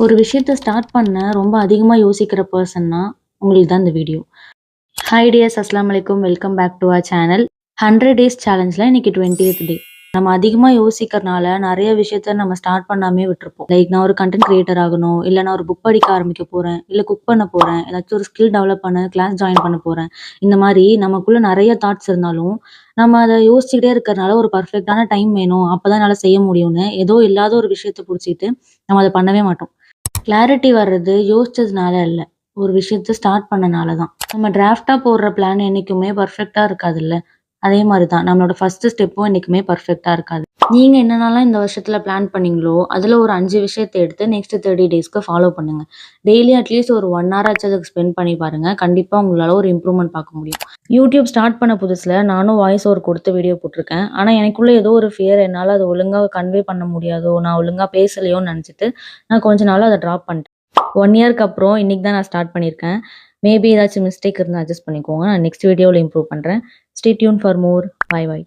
ஒரு விஷயத்த ஸ்டார்ட் பண்ண ரொம்ப அதிகமா யோசிக்கிற பெர்சன்னா, உங்களுக்கு தான் இந்த வீடியோ. ஹாய் டியர்ஸ், அஸ்ஸலாமு அலைக்கும். Welcome back to our channel. 100 days சேலஞ்சில இன்னைக்கு 20த் டே. நம்ம அதிகமா யோசிக்கிறனால நெறைய விஷயத்த நம்ம ஸ்டார்ட் பண்ணாமயே விட்டுருப்போம். லைக் நான் ஒரு கன்டென்ட் கிரியேட்டர் ஆகணும், இல்ல நான் ஒரு புக் படிக்க ஆரம்பிக்க போறேன், இல்ல குக் பண்ண போறேன், ஏதாச்சும் ஒரு ஸ்கில் டெவலப் பண்ண கிளாஸ் ஜாயின் பண்ண போறேன். இந்த மாரி நமக்குள்ள நெறைய தாட்ஸ் இருந்தாலும், நம்ம அத யோசிச்சுக்கிட்டே இருக்கிறனால ஒரு பெர்ஃபெக்ட்டான டைம் வேணும். அப்பதான் என்னால செய்ய முடியும்னு, ஏதோ இல்லாத ஒரு விஷயத்த புடிச்சுக்கிட்டு நம்ம அத பண்ணவே மாட்டோம். கிளாரிட்டி வர்றது யோசிச்சதுனால இல்ல. ஒரு விஷயத்த ஸ்டார்ட் பண்ணனால தான். நம்ம டிராஃப்ட்டா போடுற பிளான் என்னைக்குமே பெர்ஃபெக்ட்டா இருக்காதுல்ல. அதே மாரி தான் நம்மளோட ஃபர்ஸ்ட் ஸ்டெப்பும் என்னைக்குமே பெர்ஃபெக்ட்டா இருக்காது. நீங்க என்னென்னலாம் இந்த வருஷத்துல பிளான் பண்ணீங்களோ, அதுல ஒரு 5 விஷயத்த எடுத்து நெக்ஸ்ட் 30 டேஸ்க்கு ஃபாலோ பண்ணுங்க. டெய்லி அட்லீஸ்ட் ஒரு 1 ஹவர் ஆச்சும் அதுக்கு ஸ்பெண்ட் பண்ணி பாருங்க. கண்டிப்பா உங்களால ஒரு இம்ப்ரூவ்மென்ட் பார்க்க முடியும். யூடியூப் ஸ்டார்ட் பண்ண புதுசுல நானும் வாய்ஸ் ஓவர் குடுத்து வீடியோ போட்டுருக்கேன். ஆனா எனக்குள்ள ஏதோ ஒரு ஃபியர் என்னால அத ஒழுங்கா கன்வே பண்ண முடியாதோ, நான் ஒழுங்கா பேசலையோன்னு நெனச்சுட்டு, நான் கொஞ்ச நாளா அத ட்ராப் பண்ணிட்டேன். 1 இயர்க்கு அப்புறம் இன்னைக்கு தான் நான் ஸ்டார்ட் பண்ணியிருக்கேன். மேபி ஏதாச்சும் மிஸ்டேக் இருந்தா அட்ஜஸ்ட் பண்ணிக்கோங்க. நான் நெக்ஸ்ட் வீடியோல இம்ப்ரூவ் பண்றேன். Stay tune for more. Bye bye.